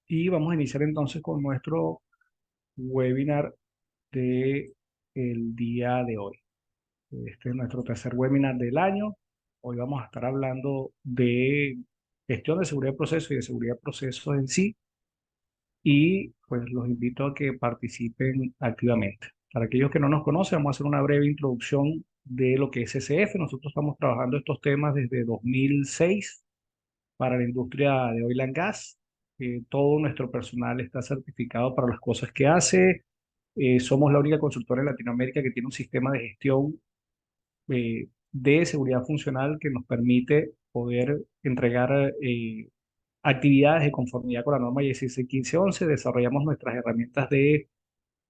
Y vamos a iniciar entonces con nuestro webinar de el día de hoy. Este es nuestro tercer webinar del año. Hoy vamos a estar hablando de gestión de seguridad de procesos y de seguridad de procesos en sí. Y pues los invito a que participen activamente. Para aquellos que no nos conocen, vamos a hacer una breve introducción de lo que es SF. Nosotros estamos trabajando estos temas desde 2006 para la industria de oil and gas. Todo nuestro personal está certificado para las cosas que hace. Somos la única consultora en Latinoamérica que tiene un sistema de gestión de seguridad funcional que nos permite poder entregar actividades de conformidad con la norma ISO 1511. Desarrollamos nuestras herramientas de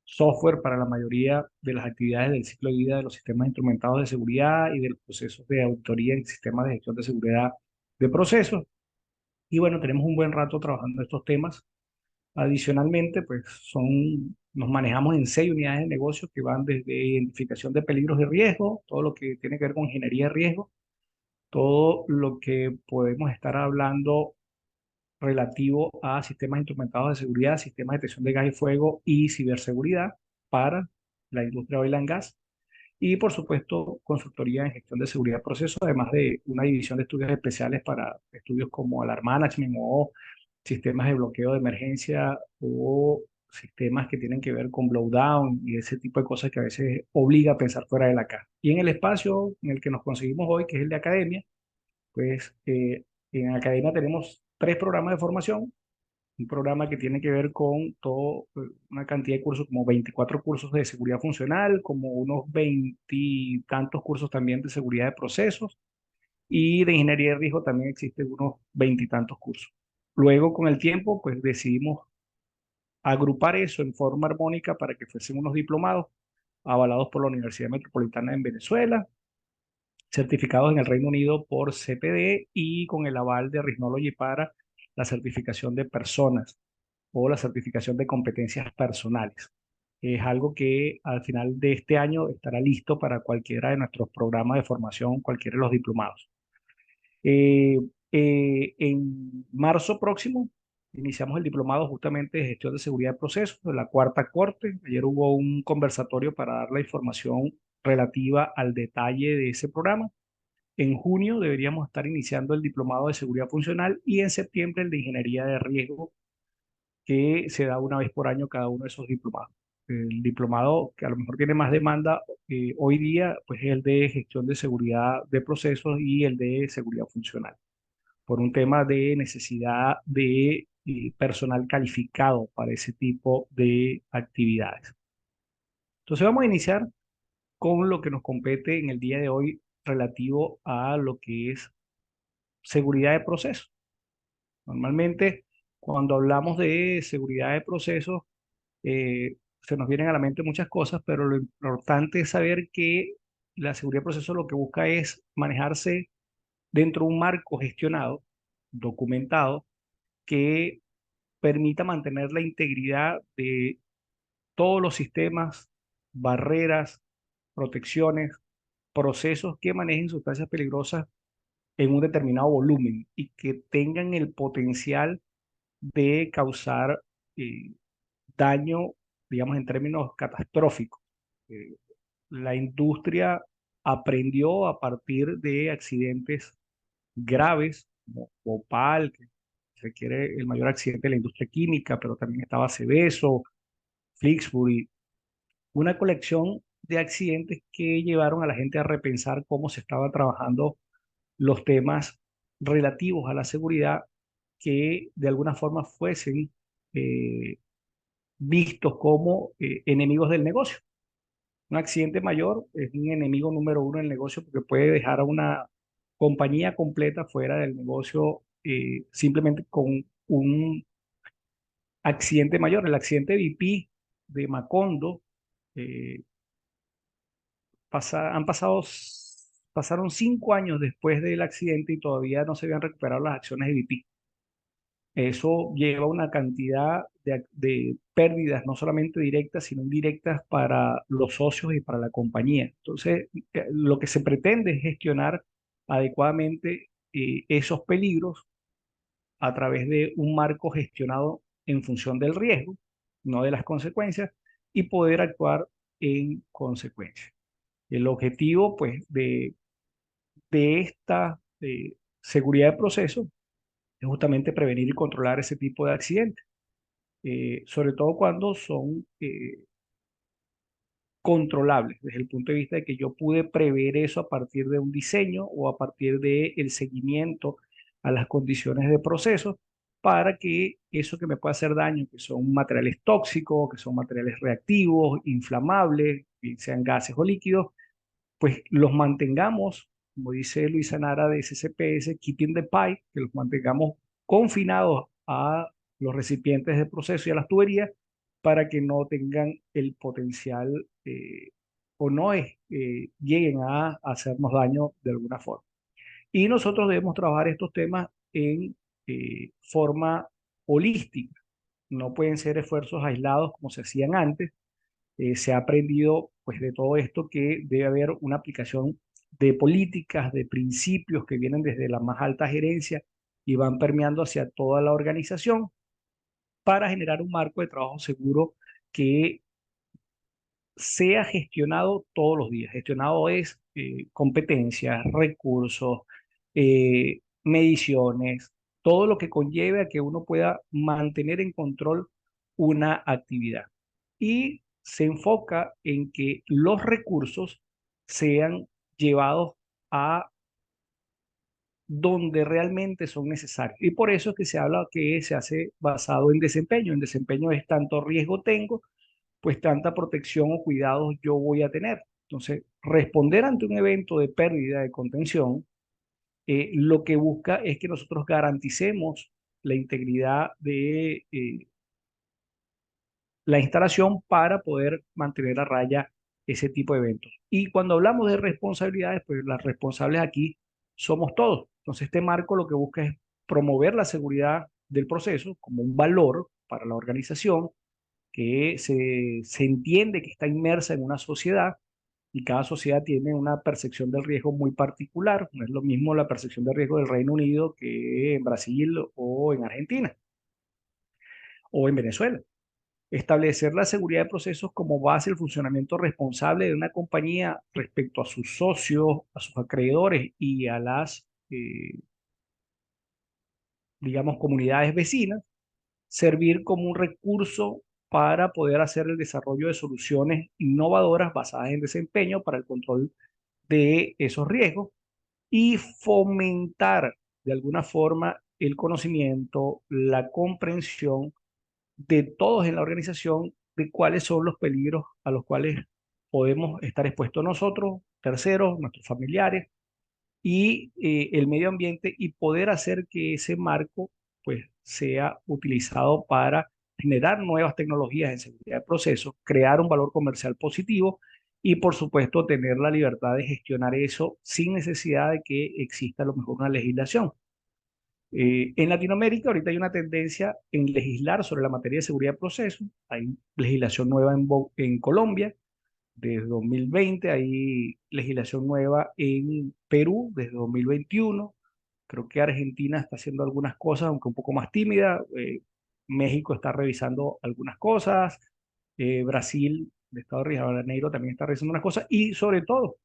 software para la mayoría de las actividades del ciclo de vida de los sistemas instrumentados de seguridad y de los procesos de auditoría en sistemas de gestión de seguridad de procesos. Y bueno, tenemos un buen rato trabajando estos temas. Adicionalmente, pues nos manejamos en 6 unidades de negocio que van desde identificación de peligros y riesgo, todo lo que tiene que ver con ingeniería de riesgo, todo lo que podemos estar hablando relativo a sistemas instrumentados de seguridad, sistemas de detección de gas y fuego y ciberseguridad para la industria oil and gas. Y por supuesto, consultoría en gestión de seguridad de procesos, además de una división de estudios especiales para estudios como alarm management o sistemas de bloqueo de emergencia o sistemas que tienen que ver con blowdown y ese tipo de cosas que a veces obliga a pensar fuera de la caja. Y en el espacio en el que nos conseguimos hoy, que es el de academia, pues en academia tenemos 3 programas de formación. Un programa que tiene que ver con todo, una cantidad de cursos, como 24 cursos de seguridad funcional, como unos 20 y tantos cursos también de seguridad de procesos, y de ingeniería de riesgo también existen unos 20 y tantos cursos. Luego, con el tiempo, pues decidimos agrupar eso en forma armónica para que fuesen unos diplomados avalados por la Universidad Metropolitana en Venezuela, certificados en el Reino Unido por CPD y con el aval de Rhythmology para la certificación de personas o la certificación de competencias personales. Es algo que al final de este año estará listo para cualquiera de nuestros programas de formación, cualquiera de los diplomados. Eh, en marzo próximo iniciamos el diplomado justamente de gestión de seguridad de procesos de la cuarta corte. Ayer hubo un conversatorio para dar la información relativa al detalle de ese programa. En junio deberíamos estar iniciando el diplomado de seguridad funcional y en septiembre el de ingeniería de riesgo, que se da una vez por año cada uno de esos diplomados. El diplomado que a lo mejor tiene más demanda hoy día, pues es el de gestión de seguridad de procesos y el de seguridad funcional, por un tema de necesidad de personal calificado para ese tipo de actividades. Entonces vamos a iniciar con lo que nos compete en el día de hoy relativo a lo que es seguridad de procesos. Normalmente, cuando hablamos de seguridad de procesos, se nos vienen a la mente muchas cosas, pero lo importante es saber que la seguridad de procesos lo que busca es manejarse dentro de un marco gestionado, documentado, que permita mantener la integridad de todos los sistemas, barreras, protecciones, procesos que manejen sustancias peligrosas en un determinado volumen y que tengan el potencial de causar eh, daño, digamos, en términos catastróficos. Eh, la industria aprendió a partir de accidentes graves, como Bhopal, que requiere el mayor accidente de la industria química, pero también estaba Seveso, Flixbury, una colección de accidentes que llevaron a la gente a repensar cómo se estaban trabajando los temas relativos a la seguridad que de alguna forma fuesen eh, vistos como enemigos del negocio. Un accidente mayor es un enemigo número uno del negocio porque puede dejar a una compañía completa fuera del negocio simplemente con un accidente mayor. El accidente BP de Macondo, eh, pasaron 5 años después del accidente y todavía no se habían recuperado las acciones de BP. Eso lleva una cantidad de pérdidas, no solamente directas, sino indirectas para los socios y para la compañía. Entonces, lo que se pretende es gestionar adecuadamente esos peligros a través de un marco gestionado en función del riesgo, no de las consecuencias, y poder actuar en consecuencia. El objetivo, pues, de esta seguridad de proceso es justamente prevenir y controlar ese tipo de accidentes, sobre todo cuando son controlables, desde el punto de vista de que yo pude prever eso a partir de un diseño o a partir del seguimiento a las condiciones de proceso para que eso que me puede hacer daño, que son materiales tóxicos, que son materiales reactivos, inflamables, bien sean gases o líquidos, pues los mantengamos, como dice Luisa Nara de SCPS, keeping the pipe, que los mantengamos confinados a los recipientes de proceso y a las tuberías para que no tengan el potencial o no lleguen a hacernos daño de alguna forma. Y nosotros debemos trabajar estos temas en forma holística. No pueden ser esfuerzos aislados como se hacían antes. Se ha aprendido pues de todo esto que debe haber una aplicación de políticas, de principios que vienen desde la más alta gerencia y van permeando hacia toda la organización para generar un marco de trabajo seguro que sea gestionado todos los días. Gestionado es competencias, recursos, mediciones, todo lo que conlleve a que uno pueda mantener en control una actividad. Y se enfoca en que los recursos sean llevados a donde realmente son necesarios. Y por eso es que se habla que se hace basado en desempeño. En desempeño es tanto riesgo tengo, pues tanta protección o cuidados yo voy a tener. Entonces, responder ante un evento de pérdida de contención, lo que busca es que nosotros garanticemos la integridad de la instalación para poder mantener a raya ese tipo de eventos. Y cuando hablamos de responsabilidades, pues las responsables aquí somos todos. Entonces, este marco lo que busca es promover la seguridad del proceso como un valor para la organización que se entiende que está inmersa en una sociedad y cada sociedad tiene una percepción del riesgo muy particular. No es lo mismo la percepción del riesgo del Reino Unido que en Brasil o en Argentina o en Venezuela. Establecer la seguridad de procesos como base del funcionamiento responsable de una compañía respecto a sus socios, a sus acreedores y a las, digamos, comunidades vecinas, servir como un recurso para poder hacer el desarrollo de soluciones innovadoras basadas en desempeño para el control de esos riesgos y fomentar de alguna forma el conocimiento, la comprensión de todos en la organización de cuáles son los peligros a los cuales podemos estar expuestos nosotros, terceros, nuestros familiares y el medio ambiente y poder hacer que ese marco pues sea utilizado para generar nuevas tecnologías en seguridad de procesos, crear un valor comercial positivo y por supuesto tener la libertad de gestionar eso sin necesidad de que exista a lo mejor una legislación. En Latinoamérica ahorita hay una tendencia en legislar sobre la materia de seguridad de procesos. Hay legislación nueva en Colombia desde 2020, hay legislación nueva en Perú desde 2021. Creo que Argentina está haciendo algunas cosas, aunque un poco más tímida. México está revisando algunas cosas. Brasil, el Estado de Río de Janeiro, también está revisando unas cosas. Y sobre todo,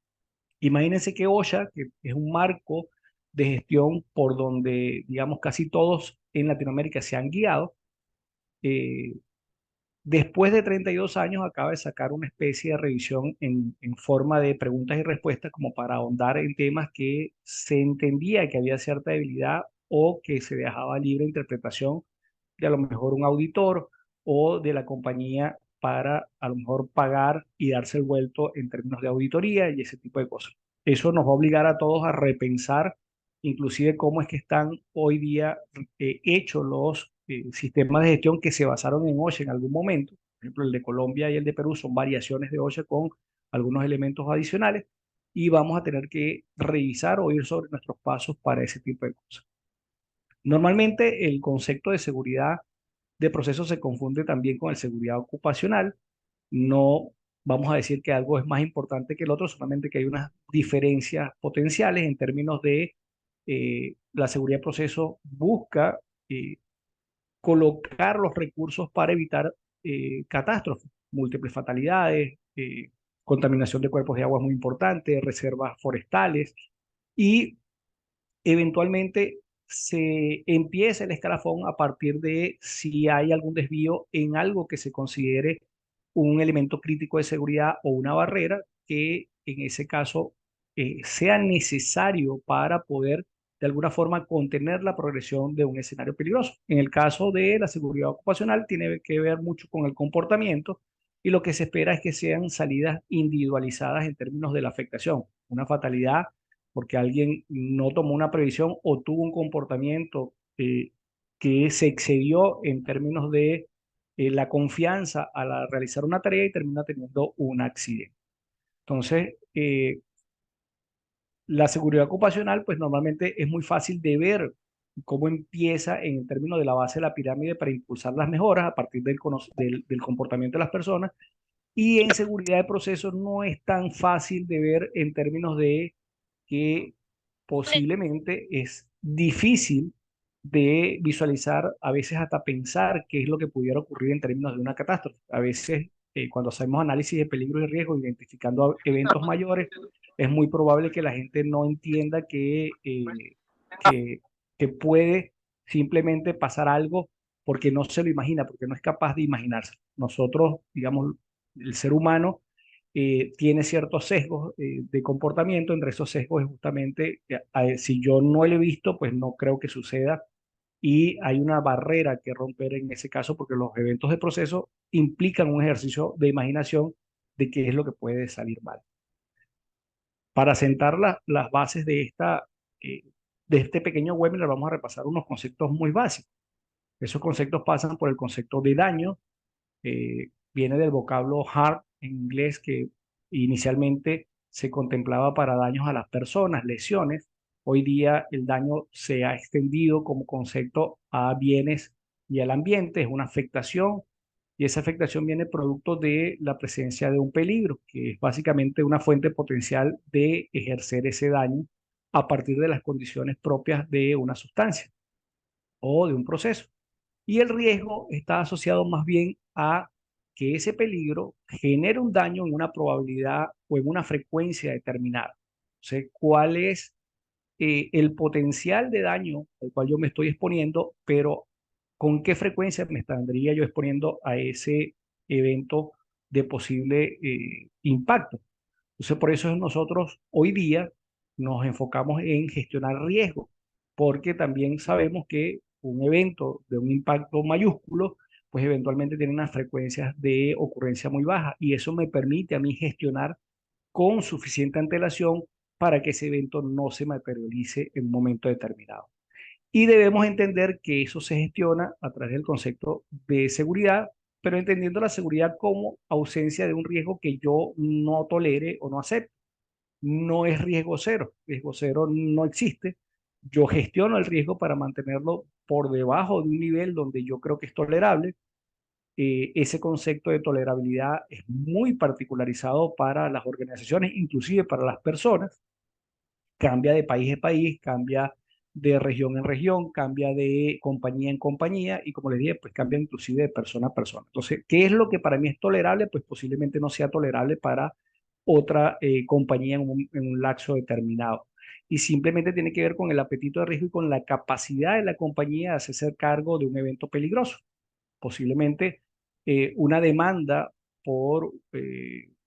imagínense que OSHA, que es un marco de gestión por donde, digamos, casi todos en Latinoamérica se han guiado, eh, después de 32 años acaba de sacar una especie de revisión en forma de preguntas y respuestas como para ahondar en temas que se entendía que había cierta debilidad o que se dejaba libre interpretación de a lo mejor un auditor o de la compañía para a lo mejor pagar y darse el vuelto en términos de auditoría y ese tipo de cosas. Eso nos va a obligar a todos a repensar inclusive cómo es que están hoy día hechos los sistemas de gestión que se basaron en OSHA en algún momento. Por ejemplo, el de Colombia y el de Perú son variaciones de OSHA con algunos elementos adicionales y vamos a tener que revisar o ir sobre nuestros pasos para ese tipo de cosas. Normalmente el concepto de seguridad de procesos se confunde también con el seguridad ocupacional. No vamos a decir que algo es más importante que el otro, solamente que hay unas diferencias potenciales en términos de la seguridad de procesos busca colocar los recursos para evitar catástrofes, múltiples fatalidades, contaminación de cuerpos de agua es muy importante, reservas forestales y eventualmente se empieza el escalafón a partir de si hay algún desvío en algo que se considere un elemento crítico de seguridad o una barrera que en ese caso sea necesario para poder de alguna forma contener la progresión de un escenario peligroso. En el caso de la seguridad ocupacional tiene que ver mucho con el comportamiento y lo que se espera es que sean salidas individualizadas en términos de la afectación. Una fatalidad porque alguien no tomó una previsión o tuvo un comportamiento que se excedió en términos de la confianza al realizar una tarea y termina teniendo un accidente. Entonces, la seguridad ocupacional, pues normalmente es muy fácil de ver cómo empieza en términos de la base de la pirámide para impulsar las mejoras a partir del comportamiento de las personas. Y en seguridad de procesos no es tan fácil de ver en términos de que posiblemente es difícil de visualizar, a veces hasta pensar qué es lo que pudiera ocurrir en términos de una catástrofe. A veces, cuando hacemos análisis de peligro y riesgo, identificando eventos mayores, es muy probable que la gente no entienda que, que puede simplemente pasar algo porque no se lo imagina, porque no es capaz de imaginarse. Nosotros, digamos, el ser humano tiene ciertos sesgos de comportamiento. Entre esos sesgos es justamente, si yo no lo he visto, pues no creo que suceda. Y hay una barrera que romper en ese caso porque los eventos de proceso implican un ejercicio de imaginación de qué es lo que puede salir mal. Para sentar las bases eh, de este pequeño webinar, vamos a repasar unos conceptos muy básicos. Esos conceptos pasan por el concepto de daño, viene del vocablo harm en inglés, que inicialmente se contemplaba para daños a las personas, lesiones. Hoy día el daño se ha extendido como concepto a bienes y al ambiente, es una afectación y esa afectación viene producto de la presencia de un peligro, que es básicamente una fuente potencial de ejercer ese daño a partir de las condiciones propias de una sustancia o de un proceso. Y el riesgo está asociado más bien a que ese peligro genere un daño en una probabilidad o en una frecuencia determinada. O sea, ¿cuál es el potencial de daño al cual yo me estoy exponiendo, pero con qué frecuencia me estaría yo exponiendo a ese evento de posible impacto? Entonces, por eso nosotros hoy día nos enfocamos en gestionar riesgos, porque también sabemos que un evento de un impacto mayúsculo, pues eventualmente tiene unas frecuencias de ocurrencia muy bajas y eso me permite a mí gestionar con suficiente antelación para que ese evento no se materialice en un momento determinado. Y debemos entender que eso se gestiona a través del concepto de seguridad, pero entendiendo la seguridad como ausencia de un riesgo que yo no tolere o no acepte. No es riesgo cero no existe. Yo gestiono el riesgo para mantenerlo por debajo de un nivel donde yo creo que es tolerable. Ese concepto de tolerabilidad es muy particularizado para las organizaciones, inclusive para las personas. Cambia de país a país, cambia de región en región, cambia de compañía en compañía y como les dije, pues cambia inclusive de persona a persona. Entonces, ¿qué es lo que para mí es tolerable? Pues posiblemente no sea tolerable para otra compañía en un lapso determinado. Y simplemente tiene que ver con el apetito de riesgo y con la capacidad de la compañía de hacerse cargo de un evento peligroso. Posiblemente una demanda por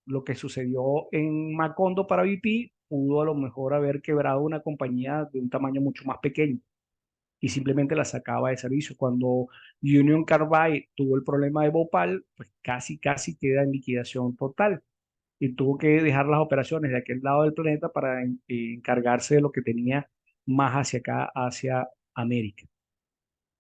lo que sucedió en Macondo para BP pudo a lo mejor haber quebrado una compañía de un tamaño mucho más pequeño y simplemente la sacaba de servicio. Cuando Union Carbide tuvo el problema de Bhopal, pues casi queda en liquidación total y tuvo que dejar las operaciones de aquel lado del planeta para encargarse de lo que tenía más hacia acá, hacia América.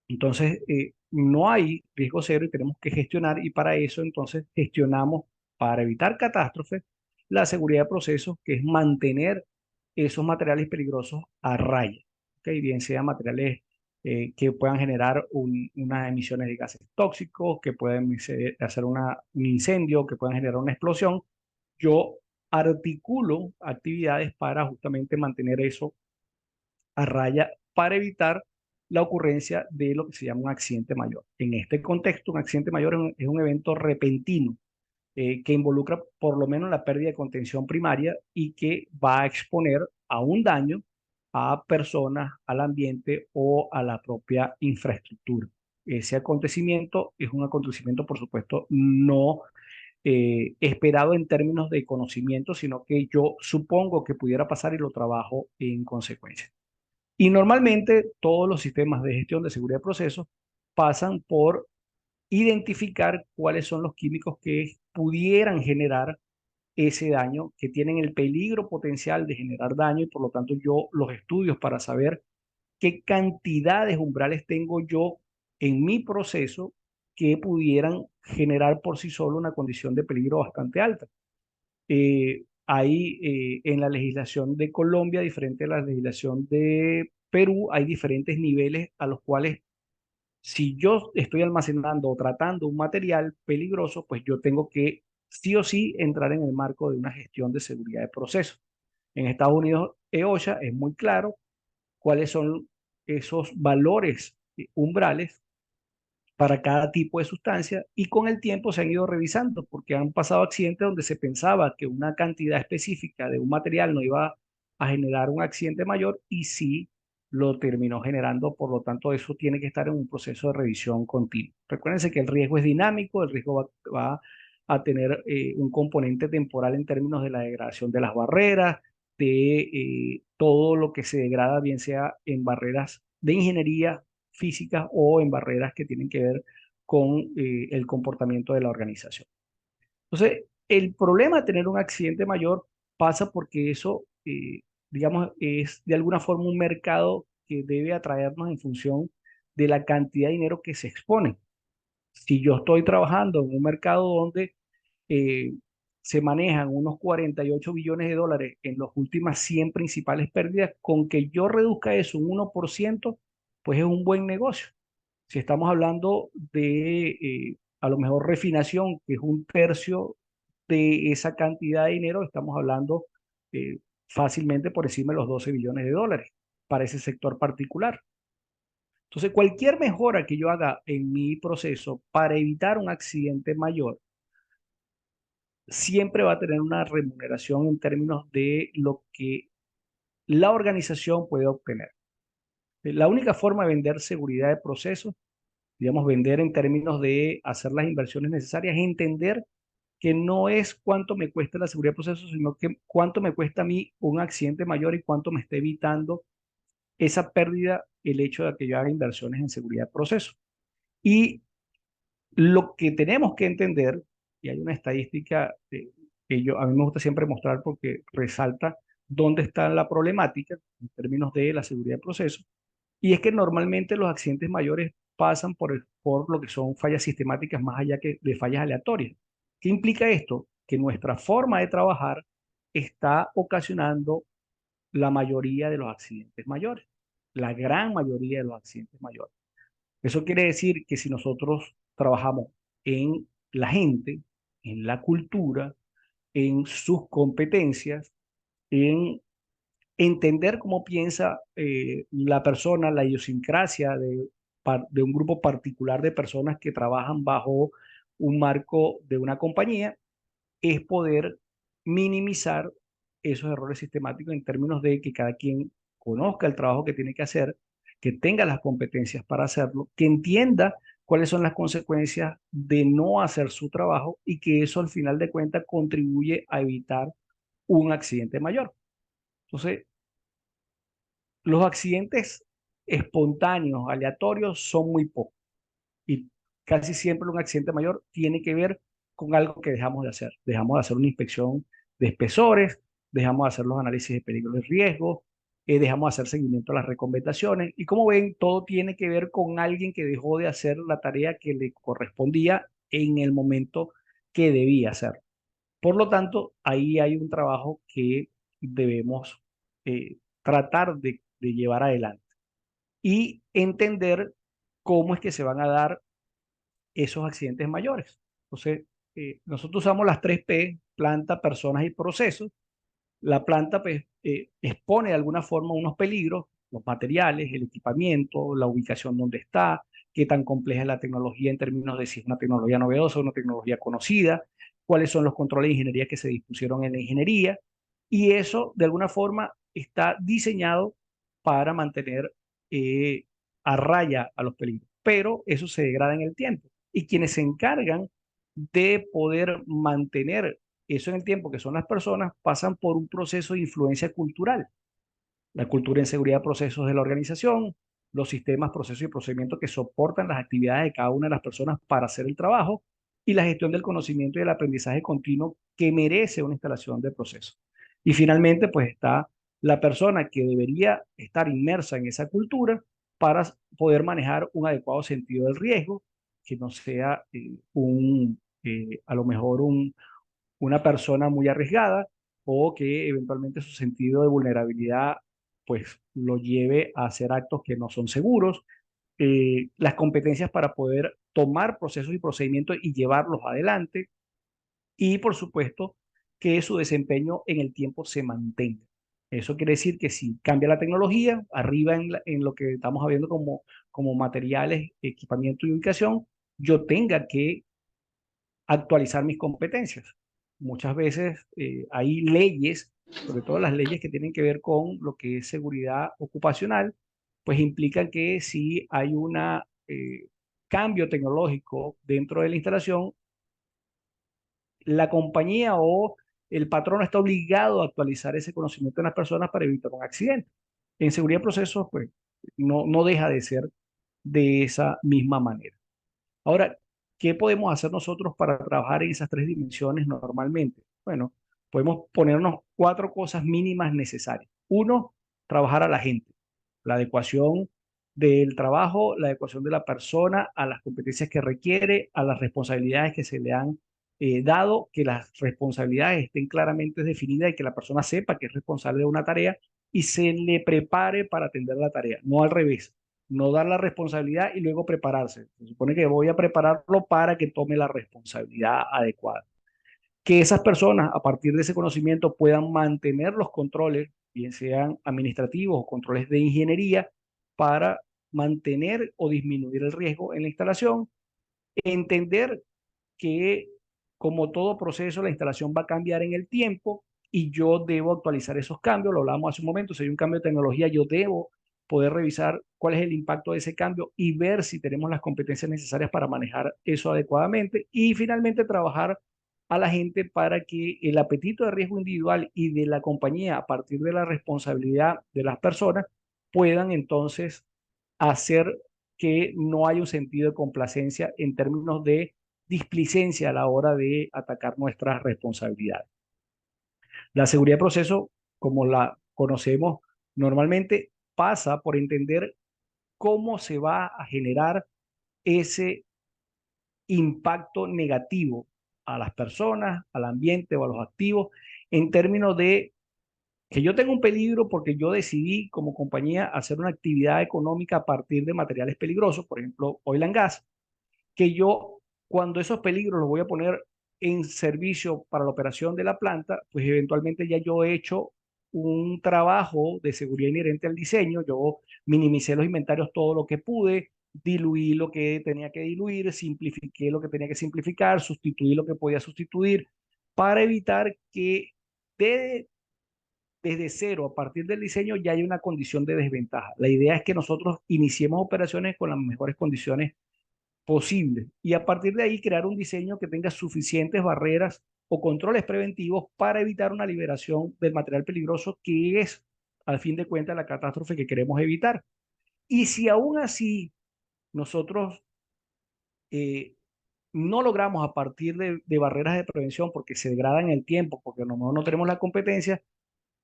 Entonces, no hay riesgo cero y tenemos que gestionar y para eso entonces gestionamos para evitar catástrofes la seguridad de procesos, que es mantener esos materiales peligrosos a raya, ¿ok? Bien sean materiales que puedan generar unas emisiones de gases tóxicos, que puedan hacer un incendio, que puedan generar una explosión. Yo articulo actividades para justamente mantener eso a raya para evitar la ocurrencia de lo que se llama un accidente mayor. En este contexto, un accidente mayor es un evento repentino que involucra por lo menos la pérdida de contención primaria y que va a exponer a un daño a personas, al ambiente o a la propia infraestructura. Ese acontecimiento es un acontecimiento, por supuesto, no esperado en términos de conocimiento, sino que yo supongo que pudiera pasar y lo trabajo en consecuencia. Y normalmente todos los sistemas de gestión de seguridad de procesos pasan por identificar cuáles son los químicos que pudieran generar ese daño, que tienen el peligro potencial de generar daño y por lo tanto yo los estudios para saber qué cantidades umbrales tengo yo en mi proceso que pudieran generar por sí solo una condición de peligro bastante alta. Hay en la legislación de Colombia, diferente a la legislación de Perú, hay diferentes niveles a los cuales si yo estoy almacenando o tratando un material peligroso, pues yo tengo que sí o sí entrar en el marco de una gestión de seguridad de procesos. En Estados Unidos, EOSHA es muy claro cuáles son esos valores umbrales para cada tipo de sustancia y con el tiempo se han ido revisando porque han pasado accidentes donde se pensaba que una cantidad específica de un material no iba a generar un accidente mayor y sí lo terminó generando, por lo tanto eso tiene que estar en un proceso de revisión continua. Recuérdense que el riesgo es dinámico, el riesgo va a tener un componente temporal en términos de la degradación de las barreras, de todo lo que se degrada, bien sea en barreras de ingeniería físicas o en barreras que tienen que ver con el comportamiento de la organización. Entonces, el problema de tener un accidente mayor pasa porque eso, digamos, es de alguna forma un mercado que debe atraernos en función de la cantidad de dinero que se expone. Si yo estoy trabajando en un mercado donde eh, se manejan unos 48 billones de dólares en las últimas 100 principales pérdidas, con que yo reduzca eso un 1%, pues es un buen negocio. Si estamos hablando de a lo mejor refinación, que es un tercio de esa cantidad de dinero, estamos hablando fácilmente por encima de los 12 billones de dólares para ese sector particular. Entonces, cualquier mejora que yo haga en mi proceso para evitar un accidente mayor, siempre va a tener una remuneración en términos de lo que la organización puede obtener. La única forma de vender seguridad de procesos, digamos, vender en términos de hacer las inversiones necesarias, es entender que no es cuánto me cuesta la seguridad de procesos, sino que cuánto me cuesta a mí un accidente mayor y cuánto me está evitando esa pérdida el hecho de que yo haga inversiones en seguridad de procesos. Y lo que tenemos que entender, y hay una estadística que a mí me gusta siempre mostrar porque resalta dónde está la problemática en términos de la seguridad de procesos, y es que normalmente los accidentes mayores pasan por lo que son fallas sistemáticas más allá que de fallas aleatorias. ¿Qué implica esto? Que nuestra forma de trabajar está ocasionando la mayoría de los accidentes mayores, la gran mayoría de los accidentes mayores. Eso quiere decir que si nosotros trabajamos en la gente, en la cultura, en sus competencias, en entender cómo piensa la persona, la idiosincrasia de un grupo particular de personas que trabajan bajo un marco de una compañía, es poder minimizar esos errores sistemáticos en términos de que cada quien conozca el trabajo que tiene que hacer, que tenga las competencias para hacerlo, que entienda cuáles son las consecuencias de no hacer su trabajo y que eso al final de cuentas contribuye a evitar un accidente mayor. Entonces, los accidentes espontáneos, aleatorios, son muy pocos y casi siempre un accidente mayor tiene que ver con algo que dejamos de hacer. Dejamos de hacer una inspección de espesores, dejamos de hacer los análisis de peligro y riesgo, dejamos de hacer seguimiento a las recomendaciones y como ven, todo tiene que ver con alguien que dejó de hacer la tarea que le correspondía en el momento que debía hacer. Por lo tanto, ahí hay un trabajo que debemos tratar de llevar adelante y entender cómo es que se van a dar esos accidentes mayores. Entonces, nosotros usamos las 3P: planta, personas y procesos. La planta pues, expone de alguna forma unos peligros, los materiales, el equipamiento, la ubicación donde está, qué tan compleja es la tecnología en términos de si es una tecnología novedosa o una tecnología conocida, cuáles son los controles de ingeniería que se dispusieron en la ingeniería, y eso de alguna forma está diseñado para mantener a raya a los peligros, pero eso se degrada en el tiempo. Y quienes se encargan de poder mantener eso en el tiempo, que son las personas, pasan por un proceso de influencia cultural. La cultura en seguridad de procesos de la organización, los sistemas, procesos y procedimientos que soportan las actividades de cada una de las personas para hacer el trabajo y la gestión del conocimiento y del aprendizaje continuo que merece una instalación de procesos. Y finalmente, pues está la persona que debería estar inmersa en esa cultura para poder manejar un adecuado sentido del riesgo, que no sea a lo mejor una persona muy arriesgada o que eventualmente su sentido de vulnerabilidad pues lo lleve a hacer actos que no son seguros, las competencias para poder tomar procesos y procedimientos y llevarlos adelante y por supuesto que su desempeño en el tiempo se mantenga. Eso quiere decir que si cambia la tecnología, arriba en lo que estamos viendo como materiales, equipamiento y ubicación, yo tenga que actualizar mis competencias. Muchas veces hay leyes, sobre todo las leyes que tienen que ver con lo que es seguridad ocupacional, pues implican que si hay un cambio tecnológico dentro de la instalación, la compañía o el patrón está obligado a actualizar ese conocimiento de las personas para evitar un accidente. En seguridad de procesos, pues no deja de ser de esa misma manera. Ahora, ¿qué podemos hacer nosotros para trabajar en esas tres dimensiones normalmente? Bueno, podemos ponernos cuatro cosas mínimas necesarias. Uno, trabajar a la gente, la adecuación del trabajo, la adecuación de la persona a las competencias que requiere, a las responsabilidades que se le han dado, que las responsabilidades estén claramente definidas y que la persona sepa que es responsable de una tarea y se le prepare para atender la tarea, no al revés, no dar la responsabilidad y luego prepararse. Se supone que voy a prepararlo para que tome la responsabilidad adecuada. Que esas personas, a partir de ese conocimiento, puedan mantener los controles, bien sean administrativos o controles de ingeniería, para mantener o disminuir el riesgo en la instalación. Entender que, como todo proceso, la instalación va a cambiar en el tiempo y yo debo actualizar esos cambios. Lo hablamos hace un momento, si hay un cambio de tecnología, yo debo poder revisar cuál es el impacto de ese cambio y ver si tenemos las competencias necesarias para manejar eso adecuadamente. Y finalmente, trabajar a la gente para que el apetito de riesgo individual y de la compañía, a partir de la responsabilidad de las personas, puedan entonces hacer que no haya un sentido de complacencia en términos de displicencia a la hora de atacar nuestras responsabilidades. La seguridad de proceso, como la conocemos normalmente, pasa por entender cómo se va a generar ese impacto negativo a las personas, al ambiente o a los activos, en términos de que yo tengo un peligro porque yo decidí como compañía hacer una actividad económica a partir de materiales peligrosos, por ejemplo, oil and gas, que yo cuando esos peligros los voy a poner en servicio para la operación de la planta, pues eventualmente ya yo he hecho un trabajo de seguridad inherente al diseño, yo minimicé los inventarios todo lo que pude, diluí lo que tenía que diluir, simplifiqué lo que tenía que simplificar, sustituí lo que podía sustituir, para evitar que de desde cero, a partir del diseño, ya hay una condición de desventaja. La idea es que nosotros iniciemos operaciones con las mejores condiciones posibles y a partir de ahí crear un diseño que tenga suficientes barreras o controles preventivos para evitar una liberación del material peligroso que es, al fin de cuentas, la catástrofe que queremos evitar. Y si aún así nosotros eh, no logramos a partir de barreras de prevención porque se degradan en el tiempo, porque a lo mejor no tenemos la competencia,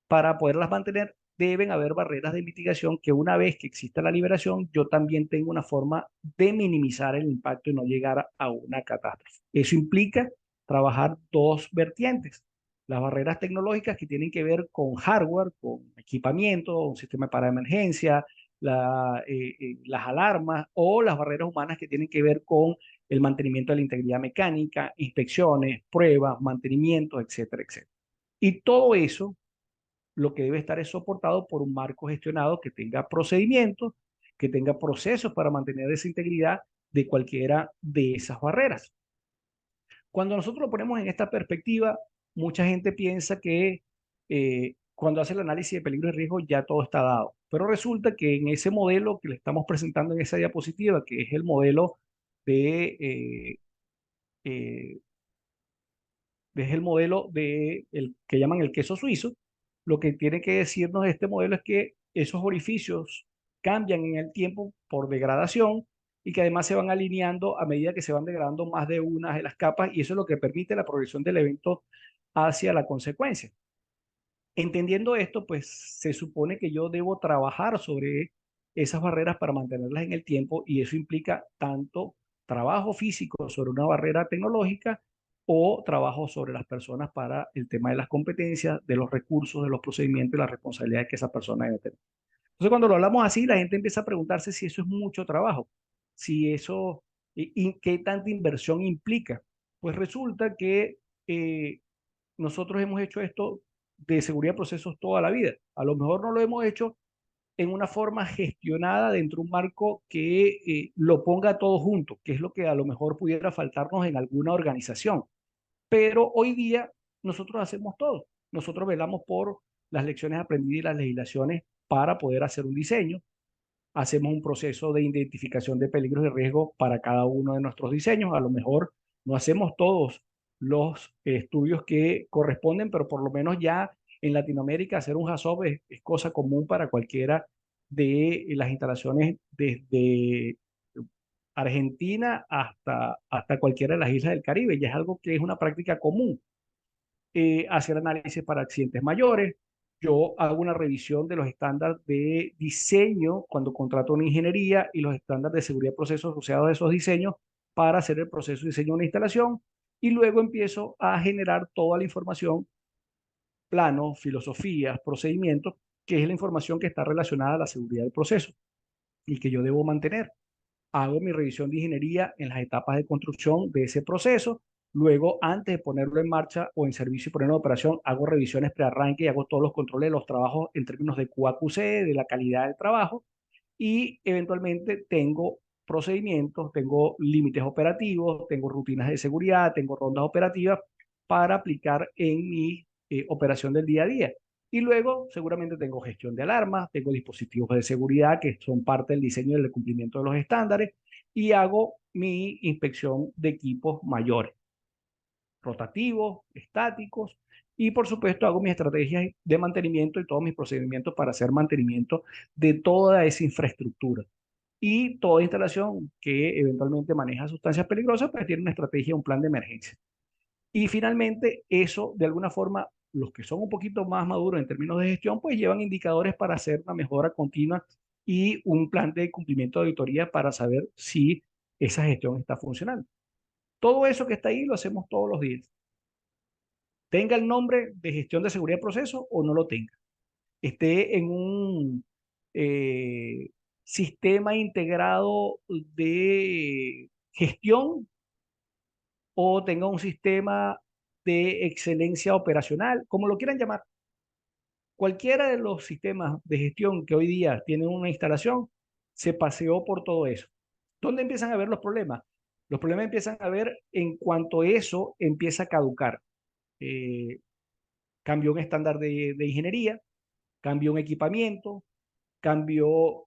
para poderlas mantener, deben haber barreras de mitigación que una vez que exista la liberación, yo también tengo una forma de minimizar el impacto y no llegar a una catástrofe. Eso implica trabajar dos vertientes. Las barreras tecnológicas que tienen que ver con hardware, con equipamiento, un sistema para emergencia, las alarmas o las barreras humanas que tienen que ver con el mantenimiento de la integridad mecánica, inspecciones, pruebas, mantenimientos, etcétera, etcétera. Y todo eso lo que debe estar es soportado por un marco gestionado que tenga procedimientos, que tenga procesos para mantener esa integridad de cualquiera de esas barreras. Cuando nosotros lo ponemos en esta perspectiva, mucha gente piensa que cuando hace el análisis de peligro y riesgo ya todo está dado. Pero resulta que en ese modelo que le estamos presentando en esa diapositiva, que es el modelo de, eh, es el modelo de el que llaman el queso suizo, lo que tiene que decirnos este modelo es que esos orificios cambian en el tiempo por degradación y que además se van alineando a medida que se van degradando más de una de las capas y eso es lo que permite la progresión del evento hacia la consecuencia. Entendiendo esto, pues se supone que yo debo trabajar sobre esas barreras para mantenerlas en el tiempo y eso implica tanto trabajo físico sobre una barrera tecnológica o trabajo sobre las personas para el tema de las competencias, de los recursos, de los procedimientos y las responsabilidades que esa persona debe tener. Entonces, cuando lo hablamos así, la gente empieza a preguntarse si eso es mucho trabajo, si eso, y qué tanta inversión implica. Pues resulta que nosotros hemos hecho esto de seguridad de procesos toda la vida. A lo mejor no lo hemos hecho en una forma gestionada dentro de un marco que lo ponga todo junto, que es lo que a lo mejor pudiera faltarnos en alguna organización. Pero hoy día nosotros hacemos todo. Nosotros velamos por las lecciones aprendidas y las legislaciones para poder hacer un diseño. Hacemos un proceso de identificación de peligros y riesgos para cada uno de nuestros diseños. A lo mejor no hacemos todos los estudios que corresponden, pero por lo menos ya en Latinoamérica hacer un HACCP es cosa común para cualquiera de las instalaciones desde Argentina hasta cualquiera de las islas del Caribe. Ya es algo que es una práctica común hacer análisis para accidentes mayores. Yo hago una revisión de los estándares de diseño cuando contrato una ingeniería y los estándares de seguridad de procesos asociados a esos diseños para hacer el proceso de diseño de una instalación y luego empiezo a generar toda la información, planos, filosofías, procedimientos, que es la información que está relacionada a la seguridad del proceso y que yo debo mantener. Hago mi revisión de ingeniería en las etapas de construcción de ese proceso. Luego, antes de ponerlo en marcha o en servicio y ponerlo en operación, hago revisiones pre-arranque y hago todos los controles de los trabajos en términos de QAQC, de la calidad del trabajo. Y eventualmente tengo procedimientos, tengo límites operativos, tengo rutinas de seguridad, tengo rondas operativas para aplicar en mi operación del día a día. Y luego seguramente tengo gestión de alarmas, tengo dispositivos de seguridad que son parte del diseño y del cumplimiento de los estándares y hago mi inspección de equipos mayores, rotativos, estáticos y por supuesto hago mis estrategias de mantenimiento y todos mis procedimientos para hacer mantenimiento de toda esa infraestructura. Y toda instalación que eventualmente maneja sustancias peligrosas, pues tiene una estrategia, un plan de emergencia. Y finalmente, eso, de alguna forma, los que son un poquito más maduros en términos de gestión, pues llevan indicadores para hacer una mejora continua y un plan de cumplimiento de auditoría para saber si esa gestión está funcionando. Todo eso que está ahí lo hacemos todos los días. Tenga el nombre de gestión de seguridad de proceso o no lo tenga. Esté en un eh, sistema integrado de gestión o tenga un sistema de excelencia operacional, como lo quieran llamar. Cualquiera de los sistemas de gestión que hoy día tienen una instalación se paseó por todo eso. ¿Dónde empiezan a ver los problemas? Los problemas empiezan a ver en cuanto eso empieza a caducar. Eh, Cambió un estándar de ingeniería, cambió un equipamiento, cambió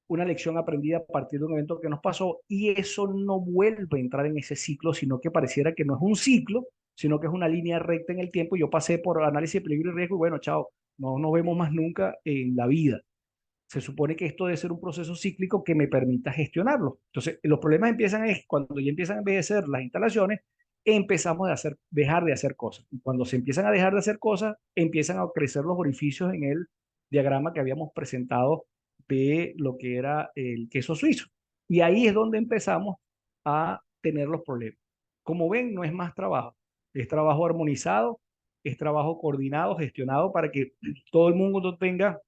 una lección aprendida a partir de un evento que nos pasó y eso no vuelve a entrar en ese ciclo, sino que pareciera que no es un ciclo, sino que es una línea recta en el tiempo. Yo pasé por análisis de peligro y riesgo y bueno, chao, no nos vemos más nunca en la vida. Se supone que esto debe ser un proceso cíclico que me permita gestionarlo. Entonces, los problemas empiezan es cuando ya empiezan a envejecer las instalaciones, empezamos a dejar de hacer cosas. Y cuando se empiezan a dejar de hacer cosas, empiezan a crecer los orificios en el diagrama que habíamos presentado de lo que era el queso suizo. Y ahí es donde empezamos a tener los problemas. Como ven, no es más trabajo, es trabajo armonizado, es trabajo coordinado, gestionado para que todo el mundo tenga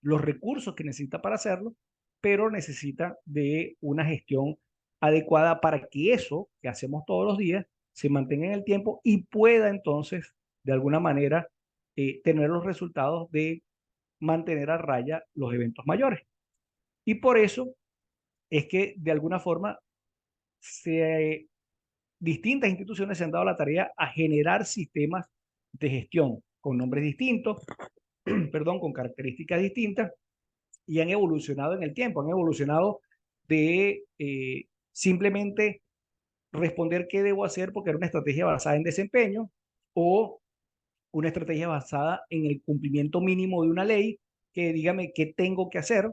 los recursos que necesita para hacerlo, pero necesita de una gestión adecuada para que eso que hacemos todos los días se mantenga en el tiempo y pueda entonces, de alguna manera, tener los resultados de mantener a raya los eventos mayores. Y por eso es que de alguna forma distintas instituciones se han dado la tarea a generar sistemas de gestión con nombres distintos, perdón, con características distintas, y han evolucionado en el tiempo, han evolucionado de simplemente responder qué debo hacer porque era una estrategia basada en desempeño, o una estrategia basada en el cumplimiento mínimo de una ley que dígame qué tengo que hacer,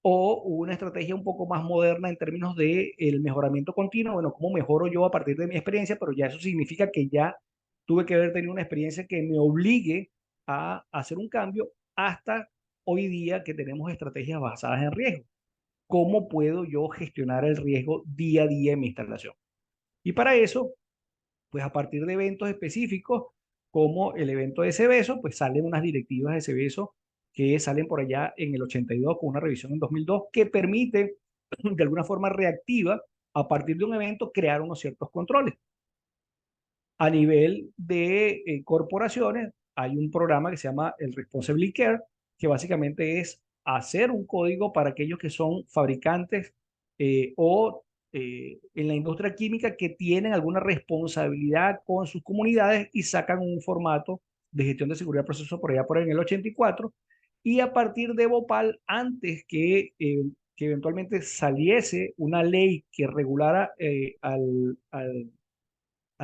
o una estrategia un poco más moderna en términos de el mejoramiento continuo. Bueno, cómo mejoro yo a partir de mi experiencia, pero ya eso significa que ya tuve que haber tenido una experiencia que me obligue a hacer un cambio, hasta hoy día que tenemos estrategias basadas en riesgo. ¿Cómo puedo yo gestionar el riesgo día a día en mi instalación? Y para eso, pues a partir de eventos específicos, como el evento de Seveso, pues salen unas directivas de Seveso que salen por allá en el 82 con una revisión en 2002 que permite de alguna forma reactiva, a partir de un evento, crear unos ciertos controles. A nivel de corporaciones, hay un programa que se llama el Responsibly Care, que básicamente es hacer un código para aquellos que son fabricantes o en la industria química que tienen alguna responsabilidad con sus comunidades, y sacan un formato de gestión de seguridad de procesos por allá por en el 84. Y a partir de Bhopal, antes que eventualmente saliese una ley que regulara a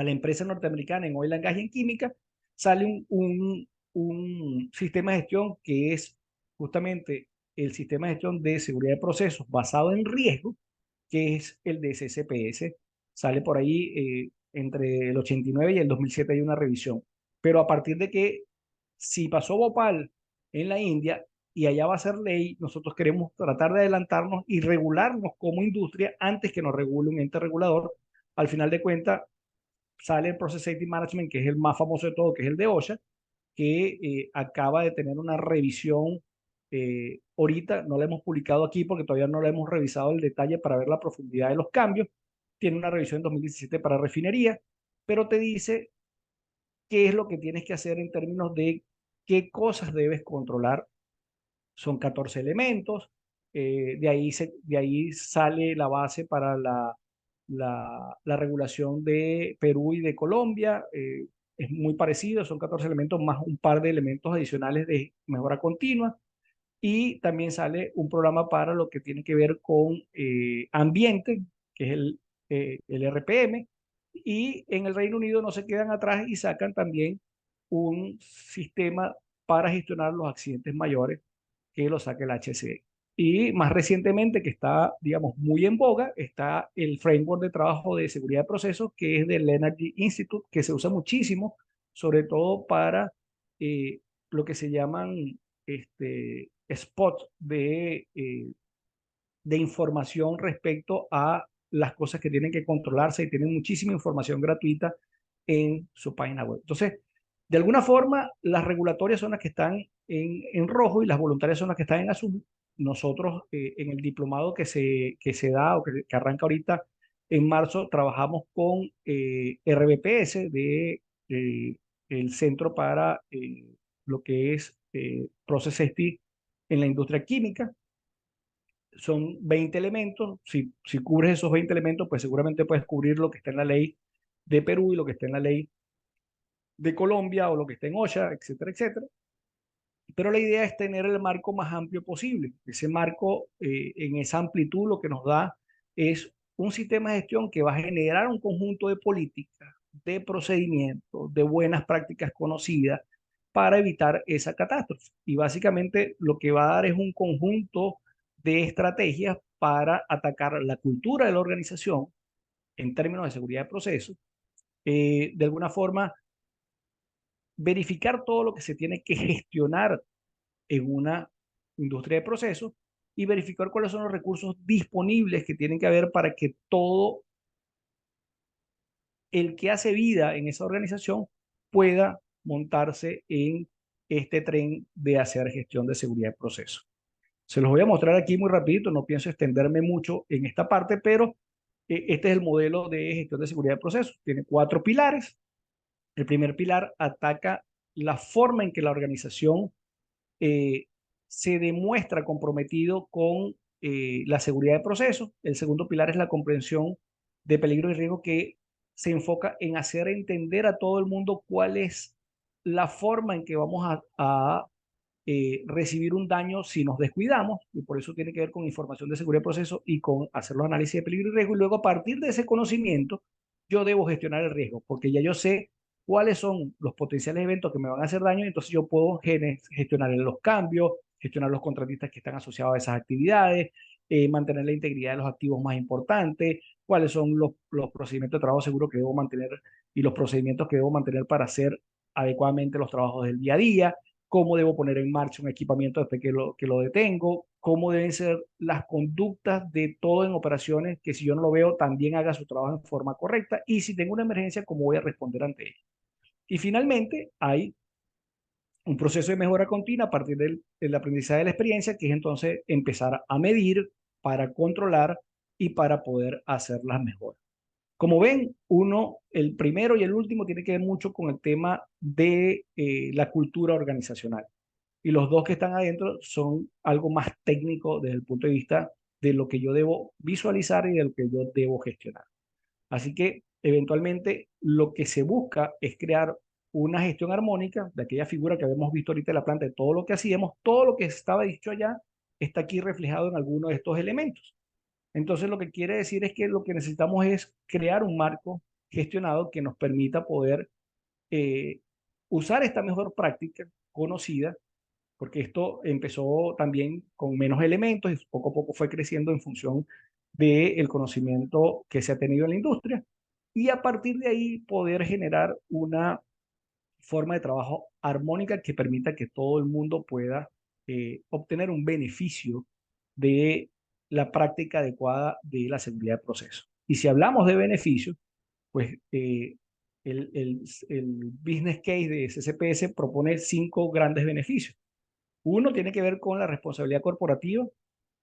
la empresa norteamericana en oil and gas y en química, sale un sistema de gestión que es justamente el sistema de gestión de seguridad de procesos basado en riesgo, que es el de SSPS. Sale por ahí entre el 89 y el 2007 hay una revisión. Pero a partir de que si pasó Bhopal en la India y allá va a ser ley, nosotros queremos tratar de adelantarnos y regularnos como industria antes que nos regule un ente regulador. Al final de cuentas, sale el Process Safety Management, que es el más famoso de todo, que es el de OSHA, que acaba de tener una revisión. Ahorita no la hemos publicado aquí porque todavía no la hemos revisado el detalle para ver la profundidad de los cambios. Tiene una revisión en 2017 para refinería, pero te dice qué es lo que tienes que hacer en términos de qué cosas debes controlar. Son 14 elementos. De ahí sale la base para la regulación de Perú y de Colombia. Es muy parecido, son 14 elementos más un par de elementos adicionales de mejora continua. Y también sale un programa para lo que tiene que ver con ambiente, que es el RPM. Y en el Reino Unido no se quedan atrás y sacan también un sistema para gestionar los accidentes mayores, que lo saque el HCE. Y más recientemente, que está, digamos, muy en boga, está el framework de trabajo de seguridad de procesos, que es del Energy Institute, que se usa muchísimo, sobre todo para lo que se llaman spots de información respecto a las cosas que tienen que controlarse, y tienen muchísima información gratuita en su página web. Entonces, de alguna forma, las regulatorias son las que están en rojo y las voluntarias son las que están en azul. Nosotros en el diplomado que se da o que arranca ahorita en marzo, trabajamos con RBPS el Centro para lo que es Process Safety en la industria química. Son 20 elementos. Si cubres esos 20 elementos, pues seguramente puedes cubrir lo que está en la ley de Perú y lo que está en la ley de Colombia, o lo que está en OSHA, etcétera, etcétera. Pero la idea es tener el marco más amplio posible. Ese marco, en esa amplitud, lo que nos da es un sistema de gestión que va a generar un conjunto de políticas, de procedimientos, de buenas prácticas conocidas para evitar esa catástrofe. Y básicamente lo que va a dar es un conjunto de estrategias para atacar la cultura de la organización en términos de seguridad de procesos. De alguna forma, verificar todo lo que se tiene que gestionar en una industria de procesos, y verificar cuáles son los recursos disponibles que tienen que haber para que todo el que hace vida en esa organización pueda montarse en este tren de hacer gestión de seguridad de procesos. Se los voy a mostrar aquí muy rapidito, no pienso extenderme mucho en esta parte, pero este es el modelo de gestión de seguridad de procesos. Tiene 4 pilares. El primer pilar ataca la forma en que la organización eh, se demuestra comprometido con la seguridad de procesos. El segundo pilar es la comprensión de peligro y riesgo, que se enfoca en hacer entender a todo el mundo cuál es la forma en que vamos a recibir un daño si nos descuidamos, y por eso tiene que ver con información de seguridad de proceso y con hacer los análisis de peligro y riesgo, y luego a partir de ese conocimiento yo debo gestionar el riesgo, porque ya yo sé cuáles son los potenciales eventos que me van a hacer daño, y entonces yo puedo gestionar los cambios, gestionar los contratistas que están asociados a esas actividades, mantener la integridad de los activos más importantes, cuáles son los procedimientos de trabajo seguro que debo mantener y los procedimientos que debo mantener para hacer adecuadamente los trabajos del día a día, cómo debo poner en marcha un equipamiento después que lo detengo, cómo deben ser las conductas de todo en operaciones, que si yo no lo veo, también haga su trabajo en forma correcta, y si tengo una emergencia, cómo voy a responder ante ella. Y finalmente, hay un proceso de mejora continua a partir del aprendizaje de la experiencia, que es entonces empezar a medir para controlar y para poder hacer las mejoras. Como ven, uno, el primero y el último, tiene que ver mucho con el tema de la cultura organizacional. Y los dos que están adentro son algo más técnico desde el punto de vista de lo que yo debo visualizar y de lo que yo debo gestionar. Así que eventualmente lo que se busca es crear una gestión armónica de aquella figura que habíamos visto ahorita en la planta, de todo lo que hacíamos, todo lo que estaba dicho allá está aquí reflejado en alguno de estos elementos. Entonces lo que quiere decir es que lo que necesitamos es crear un marco gestionado que nos permita poder eh, usar esta mejor práctica conocida, porque esto empezó también con menos elementos y poco a poco fue creciendo en función del conocimiento que se ha tenido en la industria, y a partir de ahí poder generar una forma de trabajo armónica que permita que todo el mundo pueda obtener un beneficio de la práctica adecuada de la seguridad de proceso. Y si hablamos de beneficios, pues el business case de CCPS propone 5 grandes beneficios. Uno tiene que ver con la responsabilidad corporativa,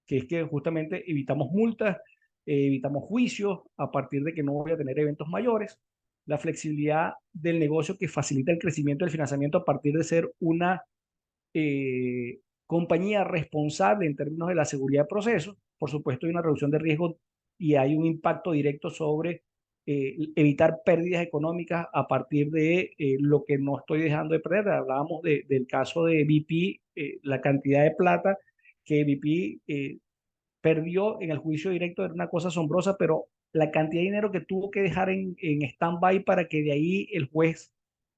que es que justamente evitamos multas, evitamos juicios a partir de que no voy a tener eventos mayores. La flexibilidad del negocio, que facilita el crecimiento del financiamiento a partir de ser una compañía responsable en términos de la seguridad de procesos. Por supuesto, hay una reducción de riesgo y hay un impacto directo sobre evitar pérdidas económicas a partir de lo que no estoy dejando de perder. Hablábamos del caso de BP, la cantidad de plata que BP perdió en el juicio directo era una cosa asombrosa, pero la cantidad de dinero que tuvo que dejar en stand-by para que de ahí el juez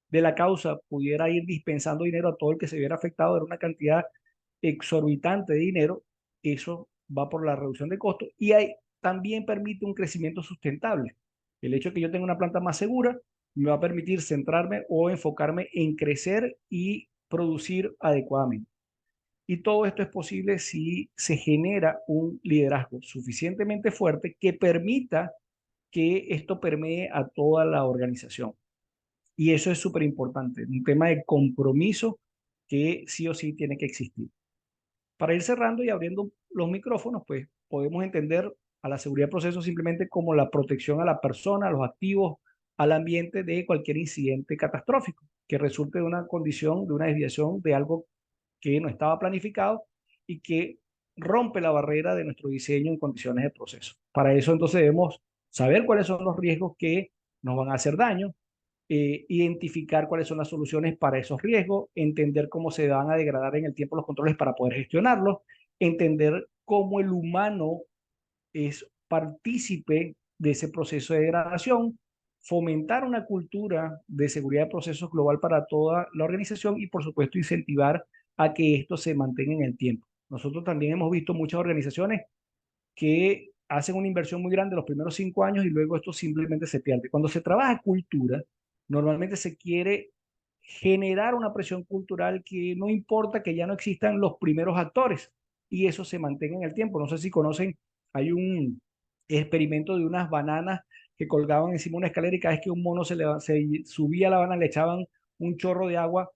de la causa pudiera ir dispensando dinero a todo el que se viera afectado era una cantidad exorbitante de dinero. Eso va por la reducción de costos y también permite un crecimiento sustentable. El hecho de que yo tenga una planta más segura me va a permitir centrarme o enfocarme en crecer y producir adecuadamente. Y todo esto es posible si se genera un liderazgo suficientemente fuerte que permita que esto permee a toda la organización. Y eso es súper importante, un tema de compromiso que sí o sí tiene que existir. Para ir cerrando y abriendo los micrófonos, pues podemos entender a la seguridad de procesos simplemente como la protección a la persona, a los activos, al ambiente de cualquier incidente catastrófico que resulte de una condición, de una desviación de algo que no estaba planificado y que rompe la barrera de nuestro diseño en condiciones de proceso. Para eso entonces debemos saber cuáles son los riesgos que nos van a hacer daño, identificar cuáles son las soluciones para esos riesgos, entender cómo se van a degradar en el tiempo los controles para poder gestionarlos, entender cómo el humano es partícipe de ese proceso de degradación, fomentar una cultura de seguridad de procesos global para toda la organización y, por supuesto, incentivar a que esto se mantenga en el tiempo. Nosotros también hemos visto muchas organizaciones que hacen una inversión muy grande los primeros 5 años y luego esto simplemente se pierde. Cuando se trabaja cultura, normalmente se quiere generar una presión cultural que no importa que ya no existan los primeros actores y eso se mantenga en el tiempo. No sé si conocen, hay un experimento de unas bananas que colgaban encima de una escalera y cada vez que un mono se subía a la banana le echaban un chorro de agua.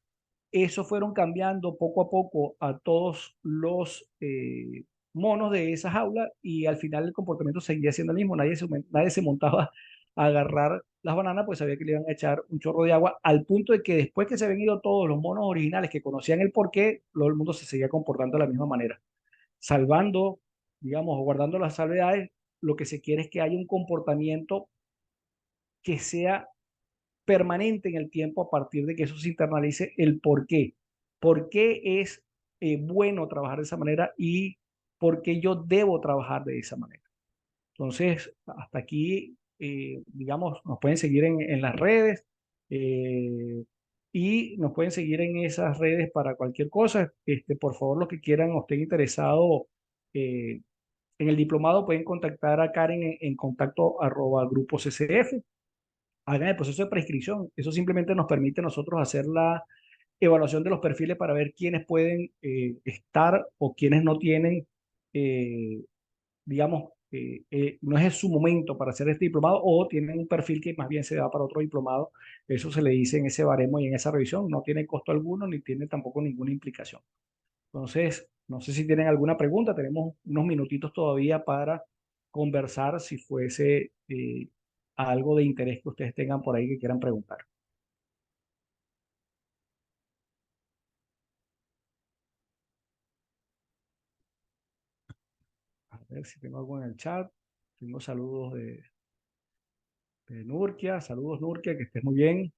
Eso fueron cambiando poco a poco a todos los monos de esa jaula y al final el comportamiento seguía siendo el mismo. Nadie se montaba a agarrar las bananas, pues sabía que le iban a echar un chorro de agua, al punto de que después que se habían ido todos los monos originales que conocían el porqué, todo el mundo se seguía comportando de la misma manera. Salvando, digamos, o guardando las salvedades, lo que se quiere es que haya un comportamiento que sea permanente en el tiempo a partir de que eso se internalice el por qué. ¿Por qué es bueno trabajar de esa manera y por qué yo debo trabajar de esa manera? Entonces, hasta aquí, digamos, nos pueden seguir en las redes eh, y nos pueden seguir en esas redes para cualquier cosa. Por favor, los que quieran o estén interesados eh, en el diplomado pueden contactar a Karen en contacto arroba grupo CCF. Hagan el proceso de prescripción. Eso simplemente nos permite a nosotros hacer la evaluación de los perfiles para ver quiénes pueden estar o quiénes no tienen, eh, digamos, no es su momento para hacer este diplomado o tienen un perfil que más bien se da para otro diplomado. Eso se le dice en ese baremo y en esa revisión. No tiene costo alguno ni tiene tampoco ninguna implicación. Entonces, no sé si tienen alguna pregunta. Tenemos unos minutitos todavía para conversar si fuese algo de interés que ustedes tengan por ahí que quieran preguntar. A ver si tengo algo en el chat. Tengo saludos de Nurkia. Saludos, Nurkia, que estés muy bien.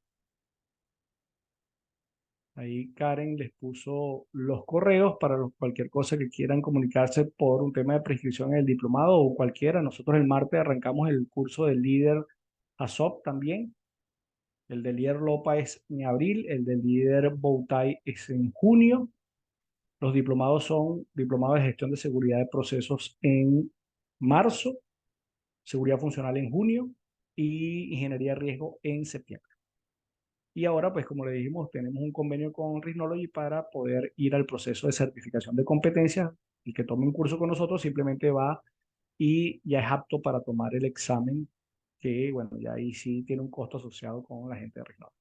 Ahí Karen les puso los correos para cualquier cosa que quieran comunicarse por un tema de prescripción en el diplomado o cualquiera. Nosotros el martes arrancamos el curso del líder ASOP también. El del líder Lopa es en abril, el del líder Bowtie es en junio. Los diplomados son diplomados de gestión de seguridad de procesos en marzo, seguridad funcional en junio y ingeniería de riesgo en septiembre. Y ahora, pues como le dijimos, tenemos un convenio con Rhinology para poder ir al proceso de certificación de competencias. El que tome un curso con nosotros simplemente va y ya es apto para tomar el examen, que bueno, ya ahí sí tiene un costo asociado con la gente de Rhinology.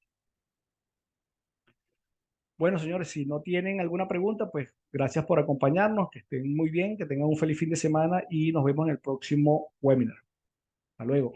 Bueno, señores, si no tienen alguna pregunta, pues gracias por acompañarnos, que estén muy bien, que tengan un feliz fin de semana y nos vemos en el próximo webinar. Hasta luego.